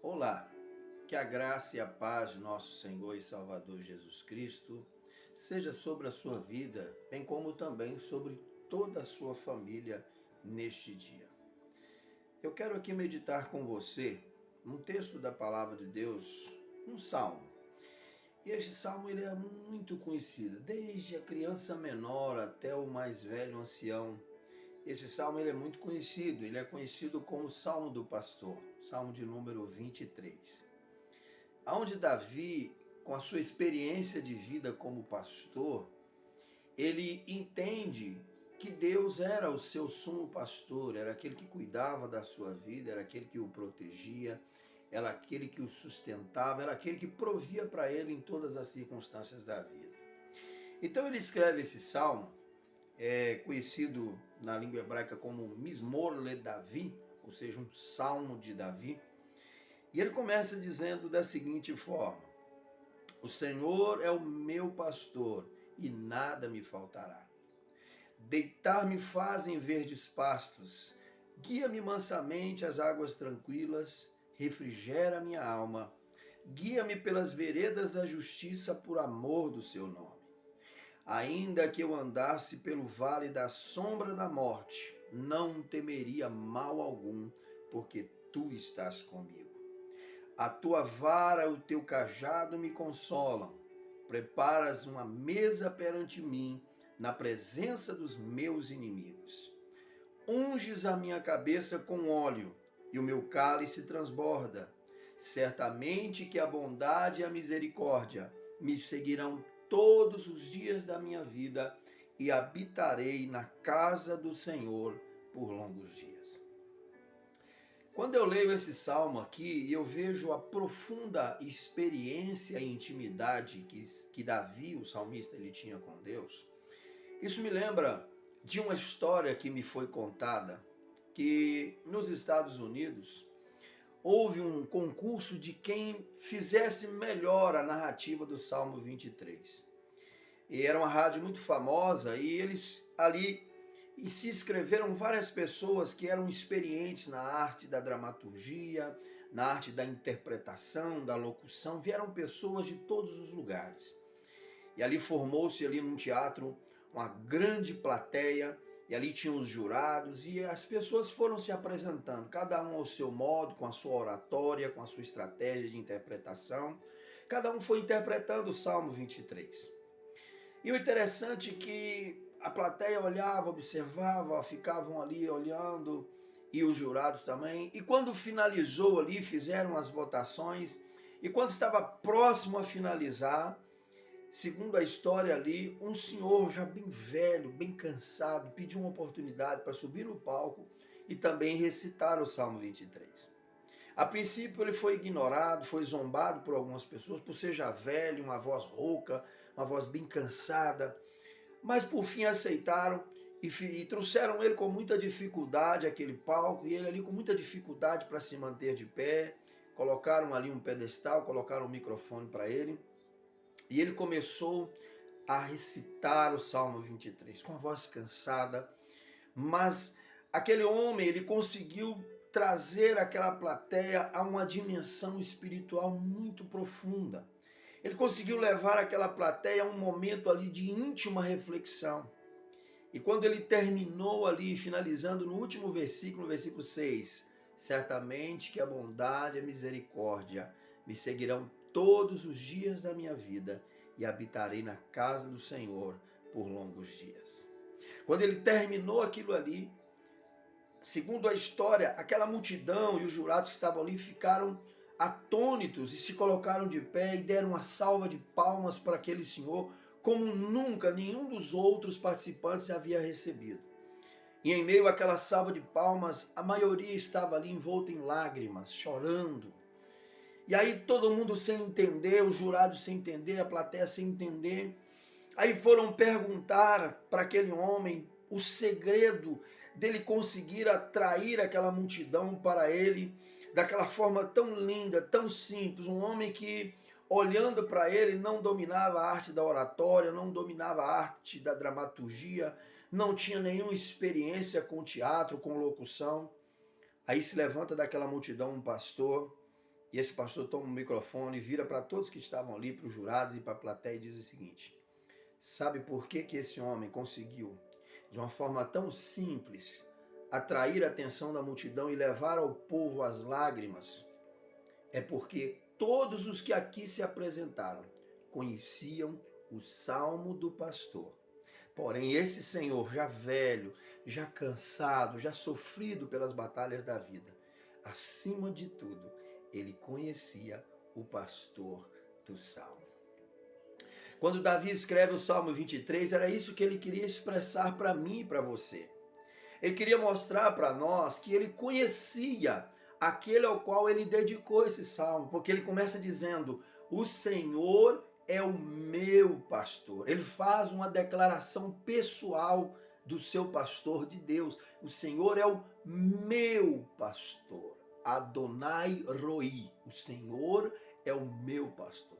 Olá, que a graça e a paz do nosso Senhor e Salvador Jesus Cristo seja sobre a sua vida, bem como também sobre toda a sua família neste dia. Eu quero aqui meditar com você um texto da palavra de Deus, um salmo. E este salmo ele é muito conhecido, desde a criança menor até o mais velho ancião. Esse salmo ele é muito conhecido, ele é conhecido como Salmo do Pastor, salmo de número 23. Onde Davi, com a sua experiência de vida como pastor, ele entende que Deus era o seu sumo pastor, era aquele que cuidava da sua vida, era aquele que o protegia, era aquele que o sustentava, era aquele que provia para ele em todas as circunstâncias da vida. Então ele escreve esse salmo, conhecido na língua hebraica como Mismor le Davi, ou seja, um salmo de Davi, e ele começa dizendo da seguinte forma: o Senhor é o meu pastor e nada me faltará. Deitar-me faz em verdes pastos, guia-me mansamente às águas tranquilas, refrigera minha alma, guia-me pelas veredas da justiça por amor do seu nome. Ainda que eu andasse pelo vale da sombra da morte, não temeria mal algum, porque tu estás comigo. A tua vara e o teu cajado me consolam. Preparas uma mesa perante mim, na presença dos meus inimigos. Unges a minha cabeça com óleo, e o meu cálice transborda. Certamente que a bondade e a misericórdia me seguirão todos os dias da minha vida, e habitarei na casa do Senhor por longos dias. Quando eu leio esse salmo aqui, eu vejo a profunda experiência e intimidade que Davi, o salmista, ele tinha com Deus. Isso me lembra de uma história que me foi contada, que nos Estados Unidos houve um concurso de quem fizesse melhor a narrativa do Salmo 23. E era uma rádio muito famosa e eles ali e se inscreveram várias pessoas que eram experientes na arte da dramaturgia, na arte da interpretação, da locução. Vieram pessoas de todos os lugares. E ali formou-se ali num teatro uma grande plateia, e ali tinham os jurados, e as pessoas foram se apresentando, cada um ao seu modo, com a sua oratória, com a sua estratégia de interpretação. Cada um foi interpretando o Salmo 23. E o interessante é que a plateia olhava, observava, ficavam ali olhando, e os jurados também. E quando finalizou ali, fizeram as votações, e quando estava próximo a finalizar, segundo a história ali, um senhor já bem velho, bem cansado, pediu uma oportunidade para subir no palco e também recitar o Salmo 23. A princípio ele foi ignorado, foi zombado por algumas pessoas, por ser já velho, uma voz rouca, uma voz bem cansada, mas por fim aceitaram e trouxeram ele com muita dificuldade àquele palco, e ele ali com muita dificuldade para se manter de pé. Colocaram ali um pedestal, colocaram um microfone para ele, e ele começou a recitar o Salmo 23 com a voz cansada, mas aquele homem, ele conseguiu trazer aquela plateia a uma dimensão espiritual muito profunda. Ele conseguiu levar aquela plateia a um momento ali de íntima reflexão. E quando ele terminou ali, finalizando no último versículo, no versículo 6, certamente que a bondade e a misericórdia me seguirão todos os dias da minha vida e habitarei na casa do Senhor por longos dias. Quando ele terminou aquilo ali, segundo a história, aquela multidão e os jurados que estavam ali ficaram atônitos e se colocaram de pé e deram uma salva de palmas para aquele senhor, como nunca nenhum dos outros participantes havia recebido. E em meio àquela salva de palmas, a maioria estava ali envolta em lágrimas, chorando. E aí todo mundo sem entender, os jurados sem entender, a plateia sem entender. Aí foram perguntar para aquele homem o segredo dele conseguir atrair aquela multidão para ele daquela forma tão linda, tão simples. Um homem que, olhando para ele, não dominava a arte da oratória, não dominava a arte da dramaturgia, não tinha nenhuma experiência com teatro, com locução. Aí se levanta daquela multidão um pastor E esse pastor toma o microfone, vira para todos que estavam ali, para os jurados e para a plateia, e diz o seguinte: sabe por que que esse homem conseguiu, de uma forma tão simples, atrair a atenção da multidão e levar ao povo às lágrimas? É porque todos os que aqui se apresentaram conheciam o salmo do pastor. Porém, esse senhor, já velho, já cansado, já sofrido pelas batalhas da vida, acima de tudo, ele conhecia o pastor do salmo. Quando Davi escreve o Salmo 23, era isso que ele queria expressar para mim e para você. Ele queria mostrar para nós que ele conhecia aquele ao qual ele dedicou esse salmo, porque ele começa dizendo: o Senhor é o meu pastor. Ele faz uma declaração pessoal do seu pastor, de Deus. O Senhor é o meu pastor. Adonai Roi. O Senhor é o meu pastor.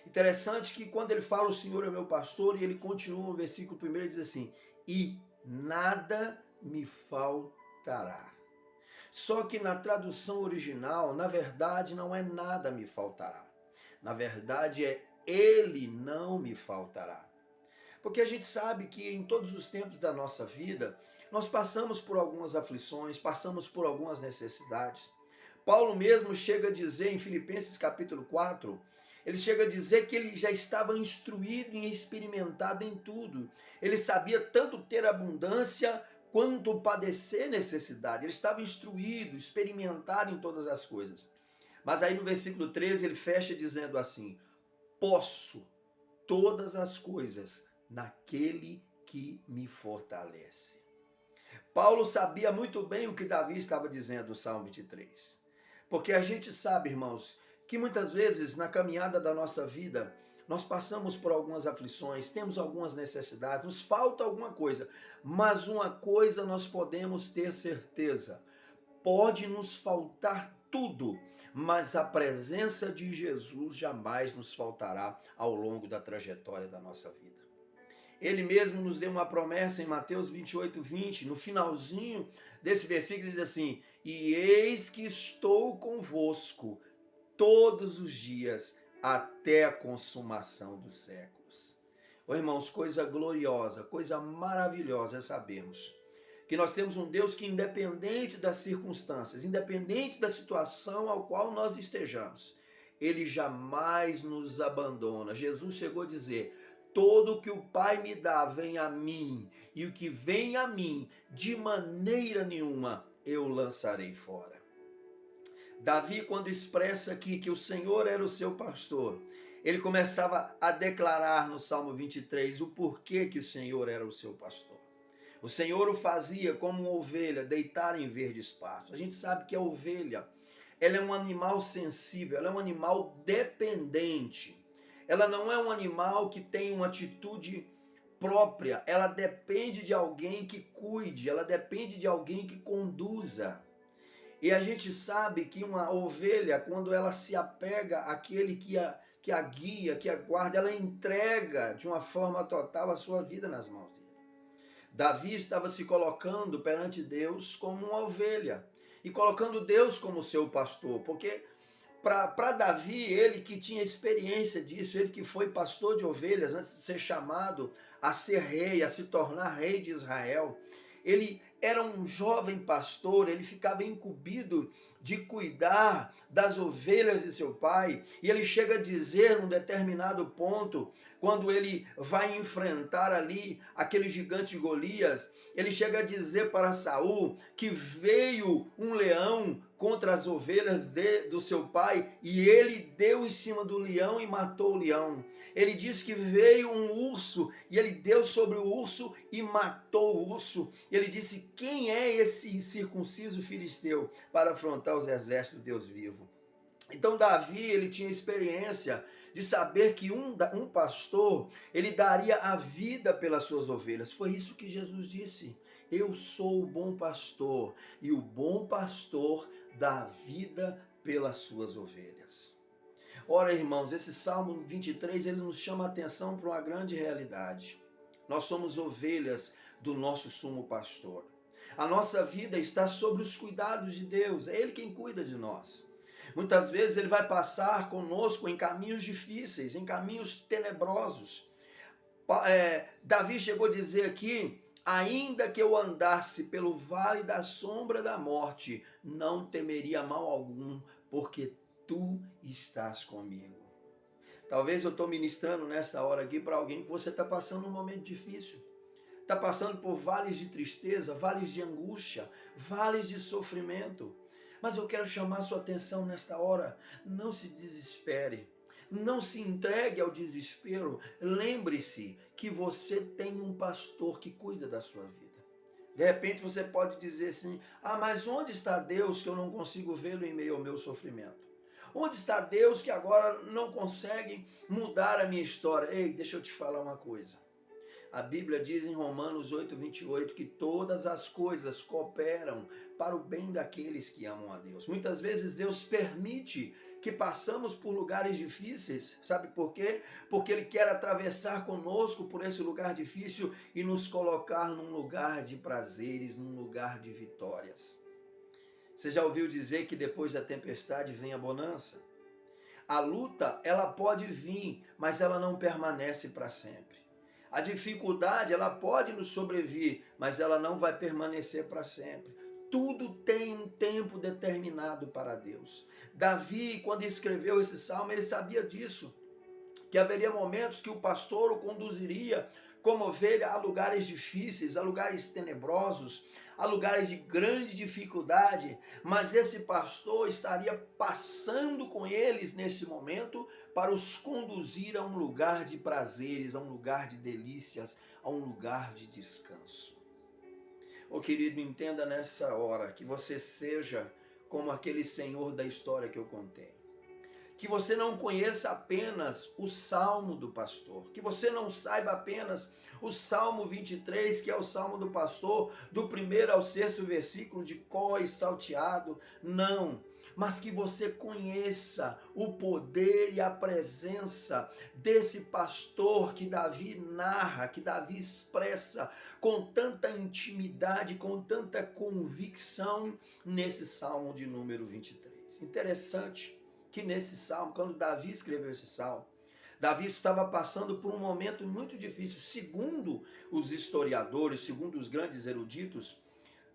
Interessante que quando ele fala o Senhor é meu pastor, e ele continua no versículo 1 e diz assim: e nada me faltará. Só que na tradução original, na verdade, não é nada me faltará. Na verdade, é ele não me faltará. Porque a gente sabe que em todos os tempos da nossa vida, nós passamos por algumas aflições, passamos por algumas necessidades. Paulo mesmo chega a dizer em Filipenses capítulo 4, ele chega a dizer que ele já estava instruído e experimentado em tudo. Ele sabia tanto ter abundância quanto padecer necessidade. Ele estava instruído, experimentado em todas as coisas. Mas aí no versículo 13 ele fecha dizendo assim: posso todas as coisas naquele que me fortalece. Paulo sabia muito bem o que Davi estava dizendo no Salmo 23. Porque a gente sabe, irmãos, que muitas vezes na caminhada da nossa vida, nós passamos por algumas aflições, temos algumas necessidades, nos falta alguma coisa, mas uma coisa nós podemos ter certeza: pode nos faltar tudo, mas a presença de Jesus jamais nos faltará ao longo da trajetória da nossa vida. Ele mesmo nos deu uma promessa em Mateus 28, 20, no finalzinho desse versículo, ele diz assim: e eis que estou convosco todos os dias até a consumação dos séculos. Oh, irmãos, coisa gloriosa, coisa maravilhosa é sabermos que nós temos um Deus que, independente das circunstâncias, independente da situação ao qual nós estejamos, ele jamais nos abandona. Jesus chegou a dizer: todo o que o Pai me dá vem a mim, e o que vem a mim, de maneira nenhuma eu lançarei fora. Davi, quando expressa aqui que o Senhor era o seu pastor, ele começava a declarar no Salmo 23 o porquê que o Senhor era o seu pastor. O Senhor o fazia como uma ovelha deitar em verdes pastos. A gente sabe que a ovelha, ela é um animal sensível, ela é um animal dependente. Ela não é um animal que tem uma atitude própria, ela depende de alguém que cuide, ela depende de alguém que conduza. E a gente sabe que uma ovelha, quando ela se apega àquele que a guia, que a guarda, ela entrega de uma forma total a sua vida nas mãos dele. Davi estava se colocando perante Deus como uma ovelha e colocando Deus como seu pastor, porque para Davi, ele que tinha experiência disso, ele que foi pastor de ovelhas antes de ser chamado a ser rei, a se tornar rei de Israel, ele era um jovem pastor, ele ficava incumbido de cuidar das ovelhas de seu pai, e ele chega a dizer num determinado ponto, quando ele vai enfrentar ali aquele gigante Golias, ele chega a dizer para Saul que veio um leão contra as ovelhas do seu pai, e ele deu em cima do leão e matou o leão. Ele diz que veio um urso, e ele deu sobre o urso e matou o urso. Ele disse: quem é esse incircunciso filisteu para afrontar os exércitos do Deus vivo? Então Davi, ele tinha experiência de saber que um pastor, ele daria a vida pelas suas ovelhas. Foi isso que Jesus disse: eu sou o bom pastor, e o bom pastor dá a vida pelas suas ovelhas. Ora, irmãos, esse Salmo 23, ele nos chama a atenção para uma grande realidade. Nós somos ovelhas do nosso sumo pastor. A nossa vida está sob os cuidados de Deus, é Ele quem cuida de nós. Muitas vezes ele vai passar conosco em caminhos difíceis, em caminhos tenebrosos. Davi chegou a dizer aqui: ainda que eu andasse pelo vale da sombra da morte, não temeria mal algum, porque tu estás comigo. Talvez eu estou ministrando nesta hora aqui para alguém que você está passando um momento difícil. Está passando por vales de tristeza, vales de angústia, vales de sofrimento. Mas eu quero chamar sua atenção nesta hora. Não se desespere. Não se entregue ao desespero. Lembre-se que você tem um pastor que cuida da sua vida. De repente você pode dizer assim: ah, mas onde está Deus que eu não consigo vê-lo em meio ao meu sofrimento? Onde está Deus que agora não consegue mudar a minha história? Ei, deixa eu te falar uma coisa. A Bíblia diz em Romanos 8:28 que todas as coisas cooperam para o bem daqueles que amam a Deus. Muitas vezes Deus permite que passamos por lugares difíceis. Sabe por quê? Porque Ele quer atravessar conosco por esse lugar difícil e nos colocar num lugar de prazeres, num lugar de vitórias. Você já ouviu dizer que depois da tempestade vem a bonança? A luta, ela pode vir, mas ela não permanece para sempre. A dificuldade, ela pode nos sobrevir, mas ela não vai permanecer para sempre. Tudo tem um tempo determinado para Deus. Davi, quando escreveu esse salmo, ele sabia disso, que haveria momentos que o pastor o conduziria como ovelha a lugares difíceis, a lugares tenebrosos, a lugares de grande dificuldade, mas esse pastor estaria passando com eles nesse momento para os conduzir a um lugar de prazeres, a um lugar de delícias, a um lugar de descanso. Ô querido, entenda nessa hora que você seja como aquele senhor da história que eu contei. Que você não conheça apenas o Salmo do pastor, que você não saiba apenas o Salmo 23, que é o Salmo do pastor, do 1º ao 6º versículo de cor e salteado, não, mas que você conheça o poder e a presença desse pastor que Davi narra, que Davi expressa com tanta intimidade, com tanta convicção nesse Salmo de número 23. Interessante que nesse salmo, quando Davi escreveu esse salmo, Davi estava passando por um momento muito difícil. Segundo os historiadores, segundo os grandes eruditos,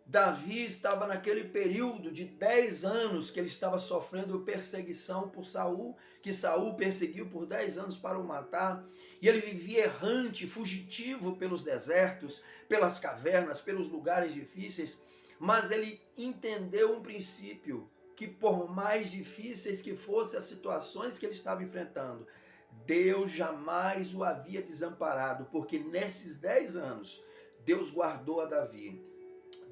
Davi estava naquele período de 10 anos que ele estava sofrendo perseguição por Saul, que Saul perseguiu por 10 anos para o matar, e ele vivia errante, fugitivo pelos desertos, pelas cavernas, pelos lugares difíceis, mas ele entendeu um princípio, que por mais difíceis que fossem as situações que ele estava enfrentando, Deus jamais o havia desamparado, porque nesses 10 anos, Deus guardou a Davi,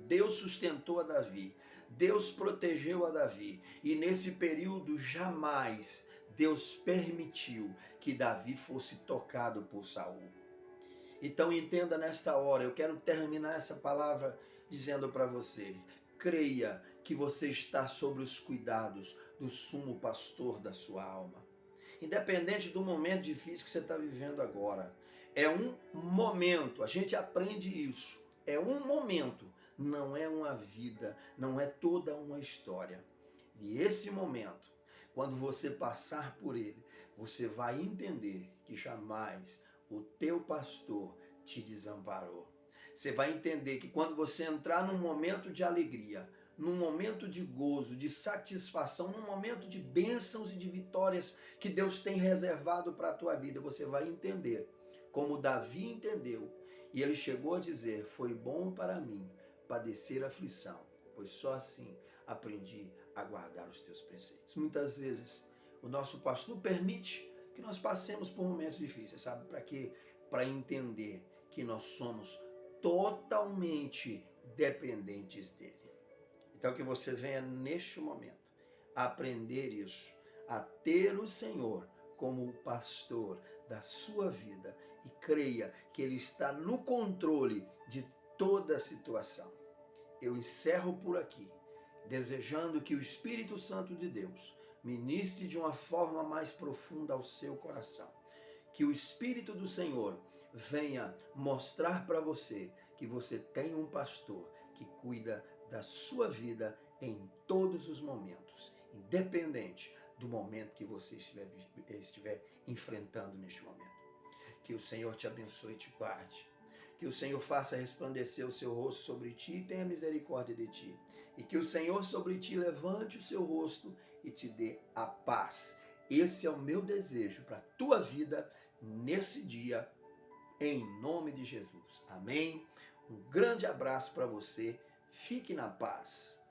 Deus sustentou a Davi, Deus protegeu a Davi, e nesse período jamais Deus permitiu que Davi fosse tocado por Saul. Então entenda nesta hora, eu quero terminar essa palavra dizendo para você: creia que você está sob os cuidados do sumo pastor da sua alma. Independente do momento difícil que você está vivendo agora, é um momento, a gente aprende isso, é um momento, não é uma vida, não é toda uma história. E esse momento, quando você passar por ele, você vai entender que jamais o teu pastor te desamparou. Você vai entender que quando você entrar num momento de alegria, num momento de gozo, de satisfação, num momento de bênçãos e de vitórias que Deus tem reservado para a tua vida, você vai entender, como Davi entendeu, e ele chegou a dizer: foi bom para mim padecer aflição, pois só assim aprendi a guardar os teus preceitos. Muitas vezes o nosso pastor permite que nós passemos por momentos difíceis, sabe para quê? Para entender que nós somos totalmente dependentes dele. Então que você venha neste momento aprender isso, a ter o Senhor como o pastor da sua vida e creia que Ele está no controle de toda a situação. Eu encerro por aqui, desejando que o Espírito Santo de Deus ministre de uma forma mais profunda ao seu coração. Que o Espírito do Senhor venha mostrar para você que você tem um pastor que cuida da sua vida em todos os momentos. independente do momento que você estiver enfrentando neste momento. Que o Senhor te abençoe e te guarde. Que o Senhor faça resplandecer o seu rosto sobre ti e tenha misericórdia de ti. E que o Senhor sobre ti levante o seu rosto e te dê a paz. Esse é o meu desejo para a tua vida nesse dia, em nome de Jesus. Amém? Um grande abraço para você. Fique na paz.